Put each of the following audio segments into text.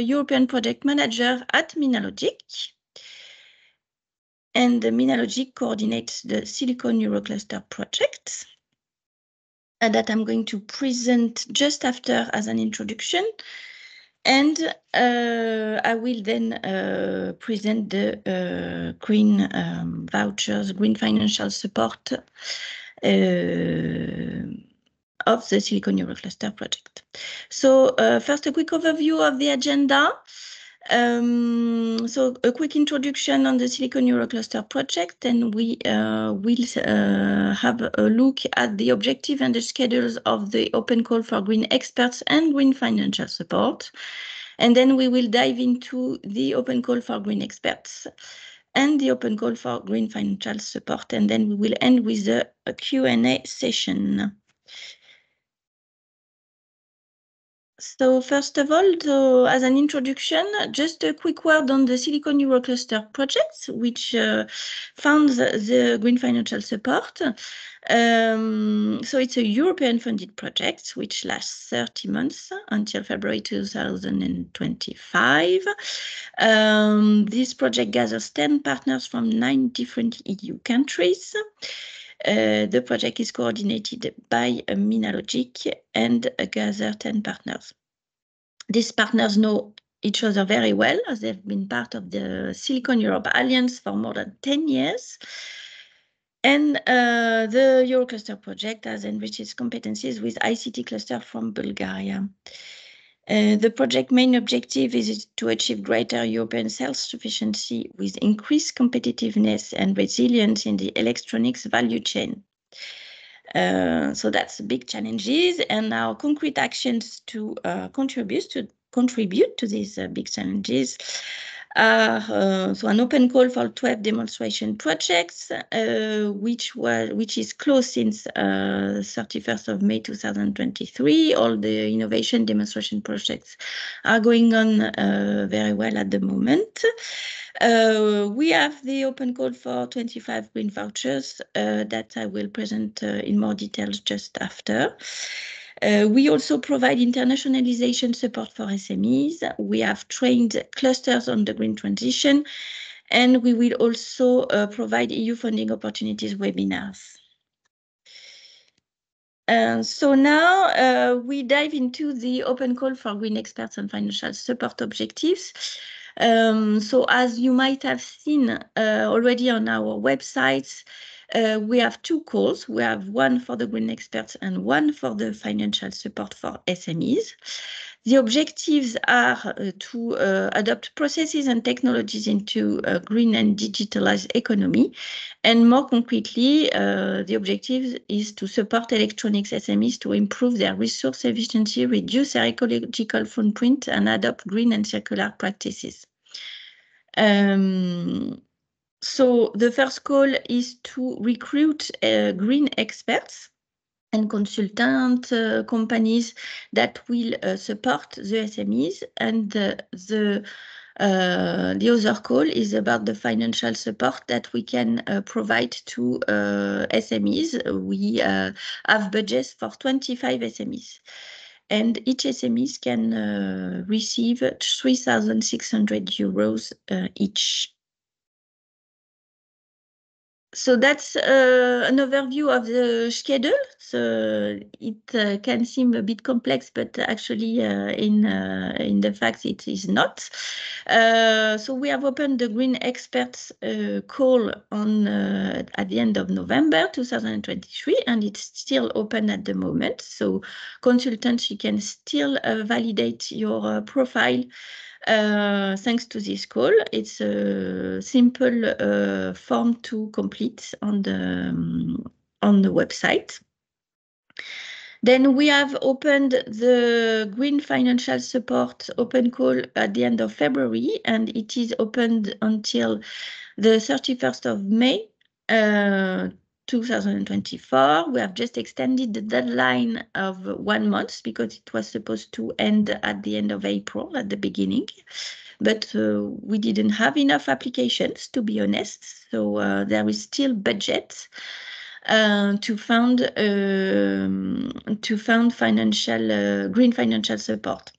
European project manager at Minologic. And Minologic coordinates the Silicon Eurocluster project that I'm going to present just after as an introduction. And I will then present the green vouchers, green financial support of the Silicon Eurocluster project. So first, a quick overview of the agenda. So a quick introduction on the Silicon Eurocluster project, and we will have a look at the objective and the schedules of the open call for green experts and green financial support. And then we will dive into the open call for green experts and the open call for green financial support. And then we will end with a Q&A session. So first of all, as an introduction, just a quick word on the Silicon Eurocluster project, which funds the green financial support. So it's a European funded project, which lasts 30 months until February 2025. This project gathers 10 partners from 9 different EU countries. The project is coordinated by Minologic and gather 10 partners. These partners know each other very well, as they've been part of the Silicon Europe Alliance for more than 10 years. And the Eurocluster project has enriched its competencies with ICT cluster from Bulgaria. The project's main objective is to achieve greater European self-sufficiency with increased competitiveness and resilience in the electronics value chain. So that's big challenges, and our concrete actions to contribute to these big challenges are so an open call for 12 demonstration projects, which is closed since 31st of May 2023. All the innovation demonstration projects are going on very well at the moment. We have the open call for 25 green vouchers that I will present in more details just after. We also provide internationalization support for SMEs. We have trained clusters on the green transition, and we will also provide EU funding opportunities webinars. So now we dive into the open call for green experts and financial support objectives. So as you might have seen already on our websites, we have 2 calls. We have one for the green experts and one for the financial support for SMEs. The objectives are to adopt processes and technologies into a green and digitalized economy. And more concretely, the objective is to support electronics SMEs to improve their resource efficiency, reduce their ecological footprint, and adopt green and circular practices. So the first call is to recruit green experts and consultant companies that will support the SMEs, and the other call is about the financial support that we can provide to SMEs. We have budgets for 25 SMEs. And each SMEs can receive 3,600 euros each. So that's an overview of the schedule. So it can seem a bit complex, but actually in the fact it is not. So we have opened the Green Experts call on at the end of November 2023, and it's still open at the moment. So consultants, you can still validate your profile thanks to this call. It's a simple form to complete on the website. Then we have opened the Green Financial Support open call at the end of February, and it is opened until the 31st of May 2024. We have just extended the deadline of 1 month because it was supposed to end at the end of April at the beginning, but we didn't have enough applications, to be honest. So there is still budget to fund financial green financial support.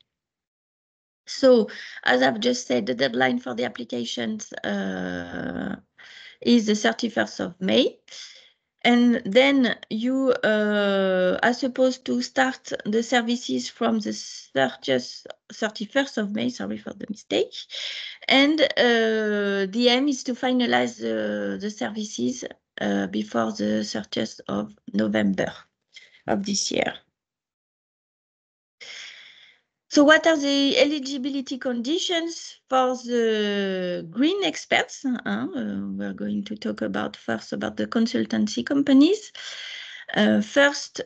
So, as I've just said, the deadline for the applications is the 31st of May. And then you are supposed to start the services from the 31st of May, sorry for the mistake. And the aim is to finalize the services before the 30th of November of this year. So what are the eligibility conditions for the green experts? We're going to talk about first about the consultancy companies. First,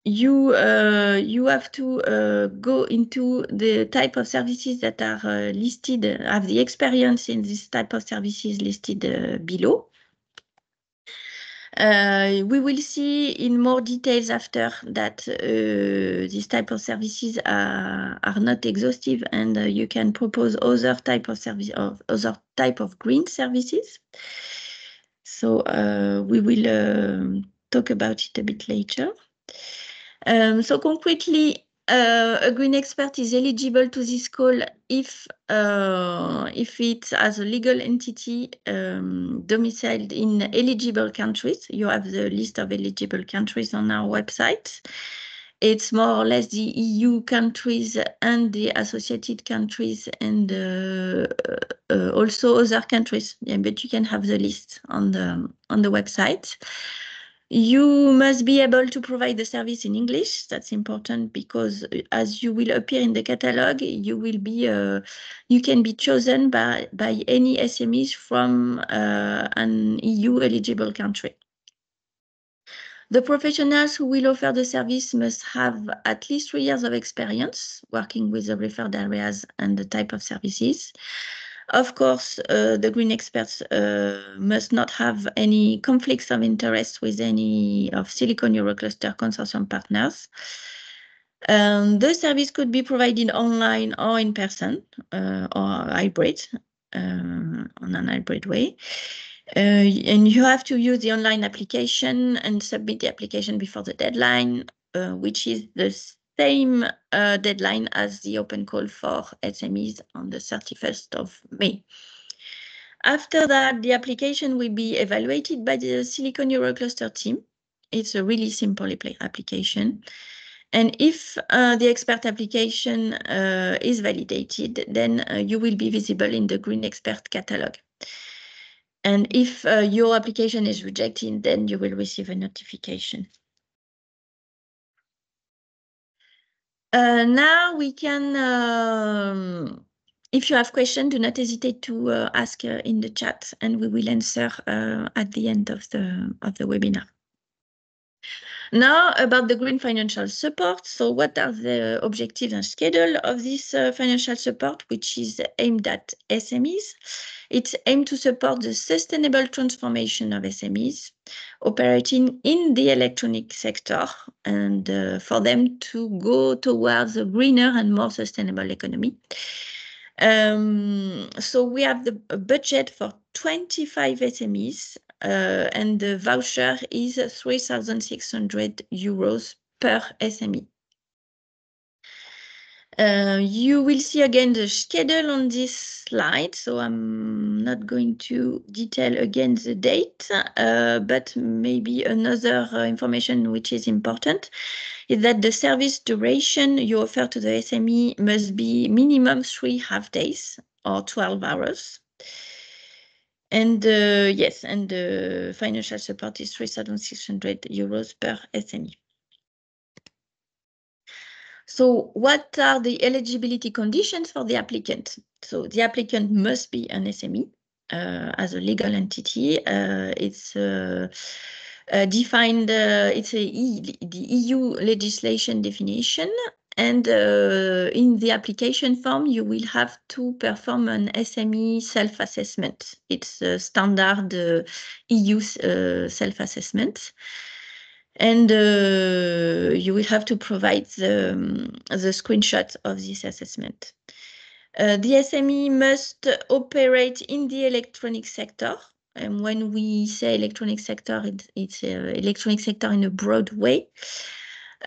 you have to go into the type of services that are listed, have the experience in this type of services listed below. We will see in more details after that this type of services are not exhaustive, and you can propose other type of service of other type of green services. So we will talk about it a bit later. So concretely, a green expert is eligible to this call if it has a legal entity domiciled in eligible countries. You have the list of eligible countries on our website. It's more or less the EU countries and the associated countries, and also other countries. Yeah, but you can have the list on the website. You must be able to provide the service in English. That's important because as you will appear in the catalogue, you will be you can be chosen by any SMEs from an EU eligible country. The professionals who will offer the service must have at least 3 years of experience working with the referred areas and the type of services. Of course, the green experts must not have any conflicts of interest with any of Silicon Eurocluster consortium partners. The service could be provided online or in person or hybrid, on an hybrid way. And you have to use the online application and submit the application before the deadline, which is the same deadline as the open call for SMEs on the 31st of May. After that, the application will be evaluated by the Silicon Eurocluster team. It's a really simple application. And if the expert application is validated, then you will be visible in the Green Expert catalog. And if your application is rejected, then you will receive a notification. Now we can, if you have questions, do not hesitate to ask in the chat, and we will answer at the end of the webinar. Now about the green financial support. So what are the objectives and schedule of this financial support, which is aimed at SMEs? It's aimed to support the sustainable transformation of SMEs operating in the electronic sector, and for them to go towards a greener and more sustainable economy. So we have a budget for 25 SMEs, and the voucher is 3,600 euros per SME. You will see again the schedule on this slide, so I'm not going to detail again the date, but maybe another information which is important is that the service duration you offer to the SME must be minimum 3 half days or 12 hours. And yes, and the financial support is 3,600 euros per SME. So what are the eligibility conditions for the applicant? So the applicant must be an SME as a legal entity. It's defined, it's the EU legislation definition. And in the application form, you will have to perform an SME self-assessment. It's a standard EU self-assessment. And you will have to provide the screenshot of this assessment. The SME must operate in the electronic sector. And when we say electronic sector, it's electronic sector in a broad way.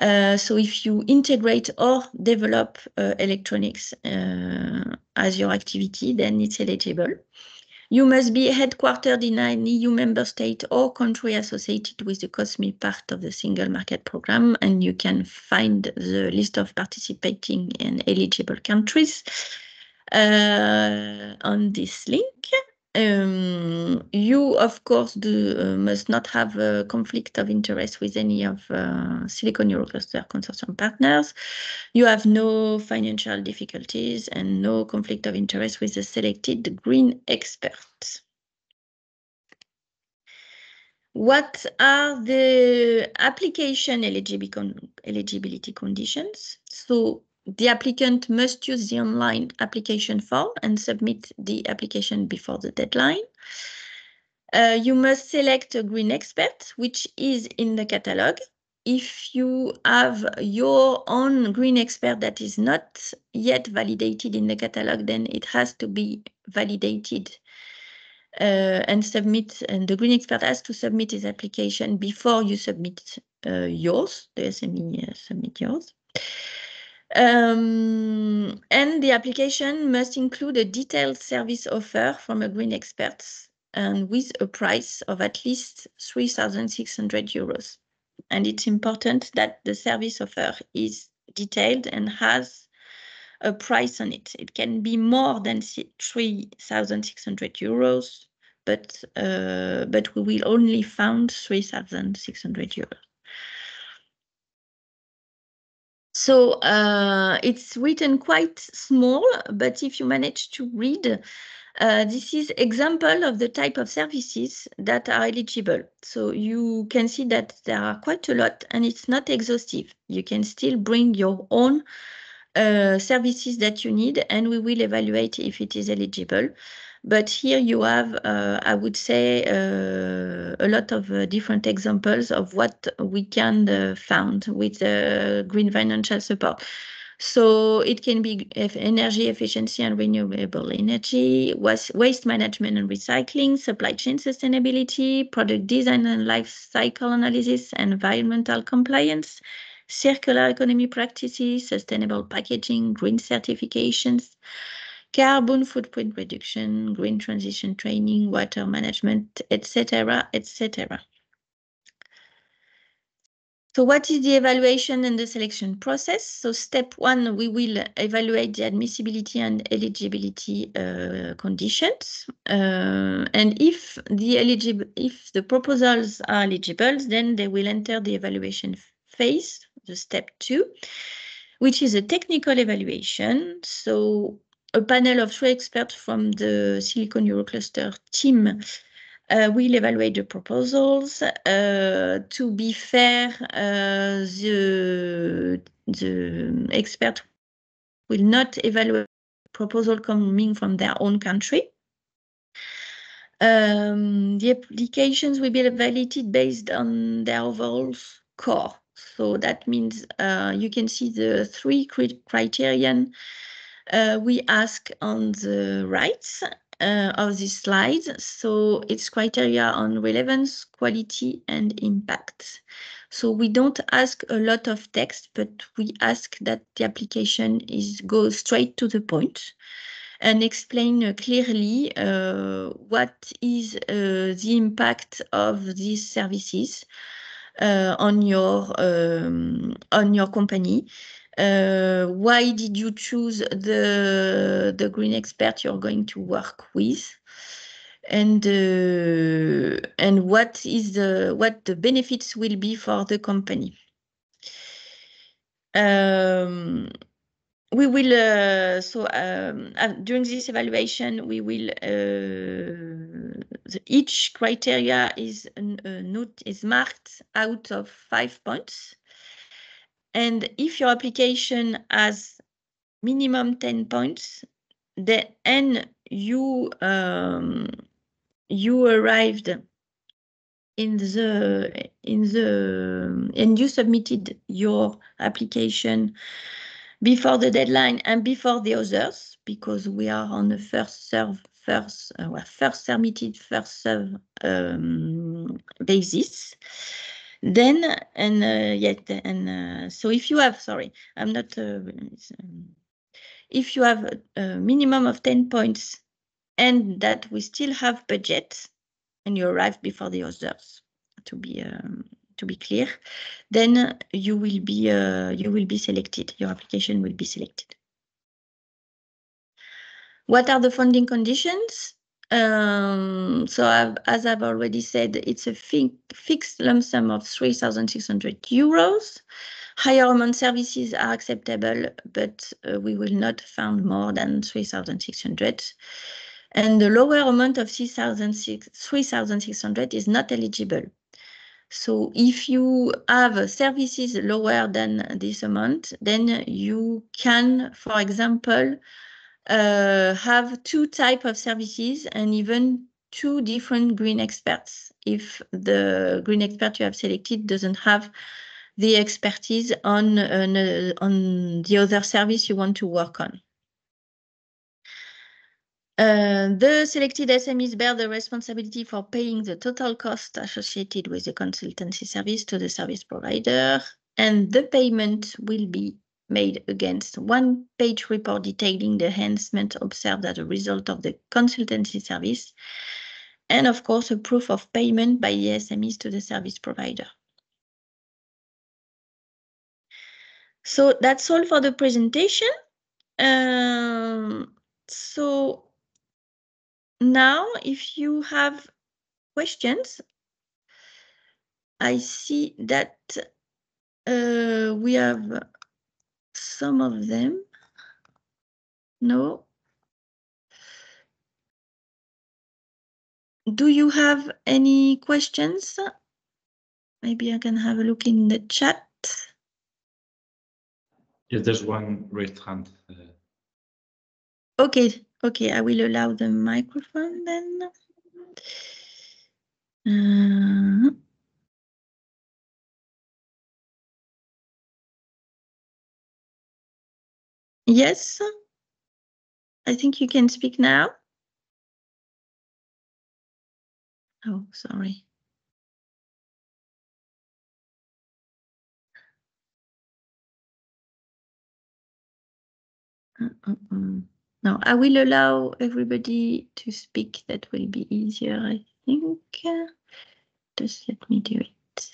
So if you integrate or develop electronics as your activity, then it's eligible. You must be headquartered in an EU member state or country associated with the COSME part of the Single Market Programme, and you can find the list of participating and eligible countries on this link. You, of course, must not have a conflict of interest with any of Silicon Eurocluster consortium partners. You have no financial difficulties and no conflict of interest with the selected green experts. What are the application eligibility conditions? So the applicant must use the online application form and submit the application before the deadline. You must select a green expert, which is in the catalogue. If you have your own green expert that is not yet validated in the catalogue, then it has to be validated and submit, and the green expert has to submit his application before you submit yours, the SME submit yours. And the application must include a detailed service offer from a green expert and with a price of at least 3,600 euros. And it's important that the service offer is detailed and has a price on it. It can be more than 3,600 euros, but we will only found 3,600 euros. So it's written quite small, but if you manage to read, this is example of the type of services that are eligible. So you can see that there are quite a lot and it's not exhaustive. You can still bring your own services that you need and we will evaluate if it is eligible. But here you have, I would say, a lot of different examples of what we can found with green financial support. So it can be energy efficiency and renewable energy, waste management and recycling, supply chain sustainability, product design and life cycle analysis, environmental compliance, circular economy practices, sustainable packaging, green certifications, carbon footprint reduction, green transition training, water management, etc., etc. So what is the evaluation and the selection process? So step one, we will evaluate the admissibility and eligibility conditions. And if the proposals are eligible, then they will enter the evaluation phase, the step 2, which is a technical evaluation. So a panel of 3 experts from the Silicon Eurocluster team will evaluate the proposals. To be fair, the expert will not evaluate proposal coming from their own country. The applications will be evaluated based on their overall score. So that means you can see the 3 criterion we ask on the right of this slide. So it's criteria on relevance, quality, and impact. So we don't ask a lot of text, but we ask that the application goes straight to the point and explain clearly what is the impact of these services on your company. Why did you choose the green expert you're going to work with? And what the benefits will be for the company. We will during this evaluation, we will each criteria is marked out of 5 points, and if your application has minimum 10 points, and you arrived and you submitted your application before the deadline and before the others, because we are on the first submitted, first serve basis, Then, so if you have, sorry, I'm not, if you have a minimum of 10 points and that we still have budget and you arrive before the others, to be clear, then you will be selected. Your application will be selected. What are the funding conditions? So as I've already said, it's a fixed lump sum of 3,600 euros. Higher amount services are acceptable, but we will not fund more than 3,600. And the lower amount of 3,600 is not eligible. So if you have services lower than this amount, then you can, for example, have two types of services and even two different green experts if the green expert you have selected doesn't have the expertise on the other service you want to work on. The selected SMEs bear the responsibility for paying the total cost associated with the consultancy service to the service provider, and the payment will be made against one-page report detailing the enhancement observed as a result of the consultancy service, and of course a proof of payment by the SMEs to the service provider. So that's all for the presentation. So now, if you have questions, I see that we have some of them. No. Do you have any questions? Maybe I can have a look in the chat. Yes, there's one raised hand. Okay, I will allow the microphone then. Yes, I think you can speak now. Oh, sorry. No, I will allow everybody to speak. That will be easier, I think. Just let me do it.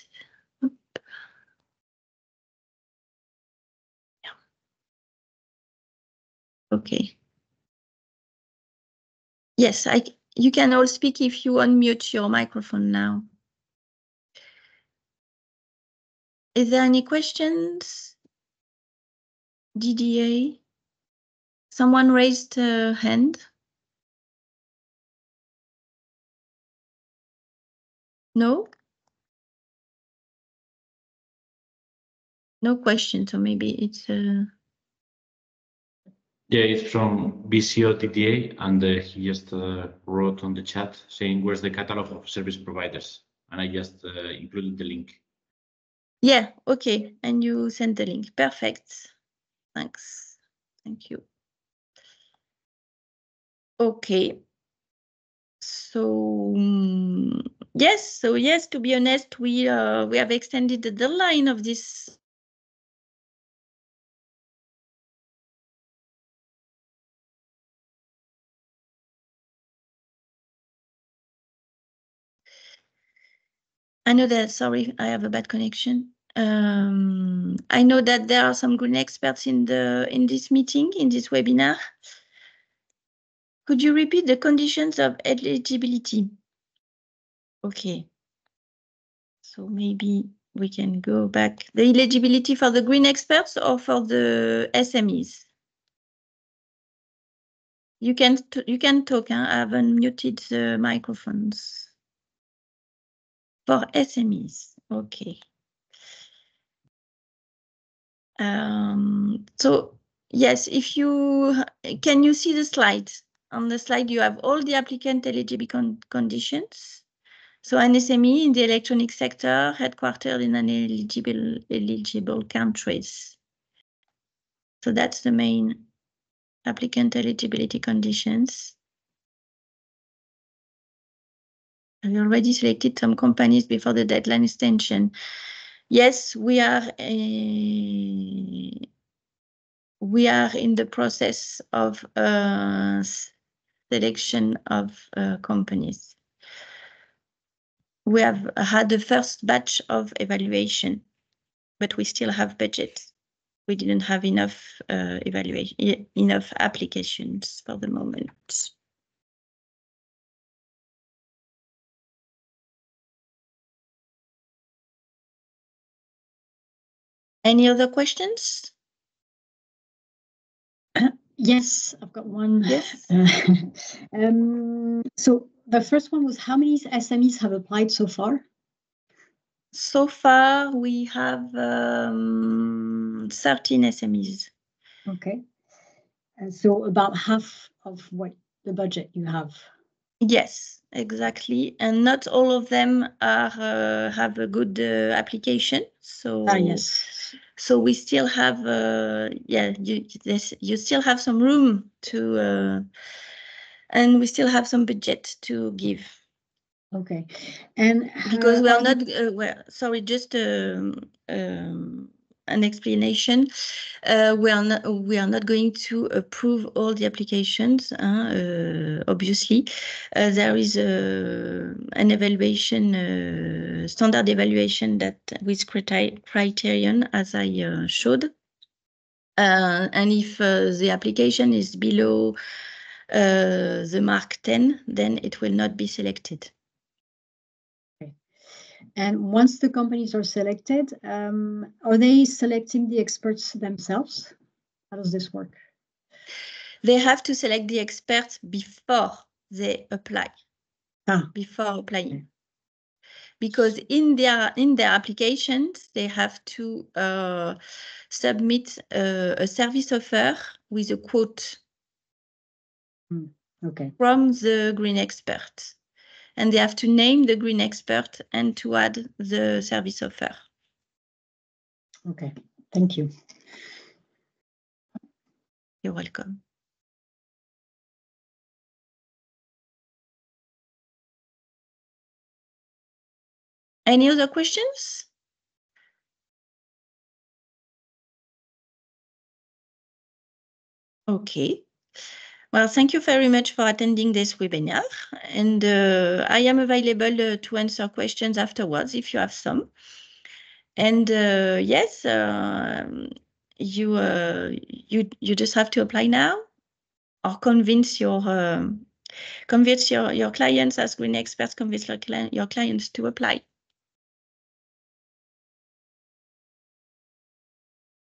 Oop. Yeah. Okay. Yes, you can all speak if you unmute your microphone now. Is there any questions? DDA? Someone raised a hand? No? No question, so maybe it's Yeah, it's from BCO TTA, and he just wrote on the chat saying, where's the catalog of service providers? And I just included the link. Yeah, okay. And you sent the link. Perfect. Thanks. Thank you. Okay. So yes, to be honest, we have extended the deadline of this. I know that, sorry, I have a bad connection. I know that there are some green experts in this meeting, in this webinar. Could you repeat the conditions of eligibility? Okay. So maybe we can go back. The eligibility for the green experts or for the SMEs? You can talk. Huh? I haven't muted the microphones. For SMEs, okay. So yes, if you can you see the slide? On the slide, you have all the applicant eligibility conditions. So an SME in the electronic sector, headquartered in an eligible countries. So that's the main applicant eligibility conditions. Have you already selected some companies before the deadline extension? Yes, we are in the process of selection of companies. We have had the first batch of evaluation, but we still have budget. We didn't have enough enough applications for the moment. Any other questions? Yes, I've got one. Yes. So the first one was, how many SMEs have applied so far? So far, we have 13 SMEs. Okay. And so about half of what the budget you have. Yes, exactly. And not all of them are have a good application. So Yes. So we still have you still have some room to and we still have some budget to give. Okay. And because we are not well, sorry, just an explanation. We are not going to approve all the applications, obviously. There is an evaluation, standard evaluation that with criterion, as I showed. And if the application is below the mark 10, then it will not be selected. And once the companies are selected, are they selecting the experts themselves? How does this work? They have to select the experts before they apply. Before applying. Okay. Because in their applications, they have to submit a service offer with a quote from the green expert. And they have to name the green expert and to add the service offer. Okay, thank you. You're welcome. Any other questions? Okay. Well, thank you very much for attending this webinar. And I am available to answer questions afterwards if you have some. And yes, you just have to apply now, or convince your clients as green experts, convince your clients to apply.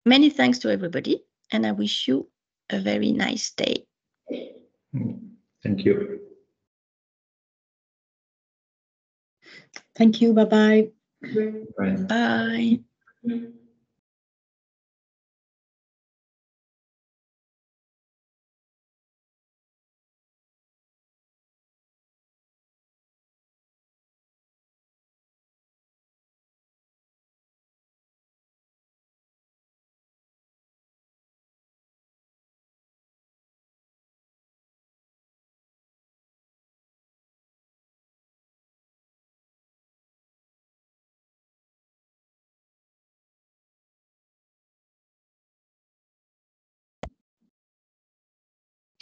Many thanks to everybody, and I wish you a very nice day. Thank you. Thank you. Bye-bye. Bye.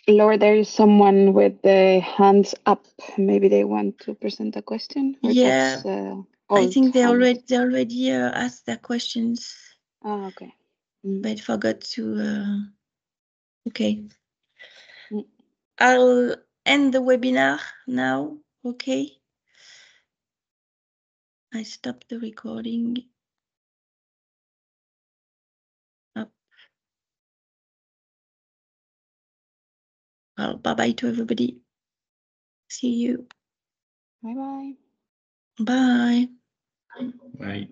Laura, there is someone with the hands up. Maybe they want to present a question. Yeah, I think they already asked their questions. Oh, okay. But forgot to. Okay. I'll end the webinar now. Okay. I stopped the recording. Up. Well, bye-bye to everybody. See you. Bye-bye. Bye. Bye.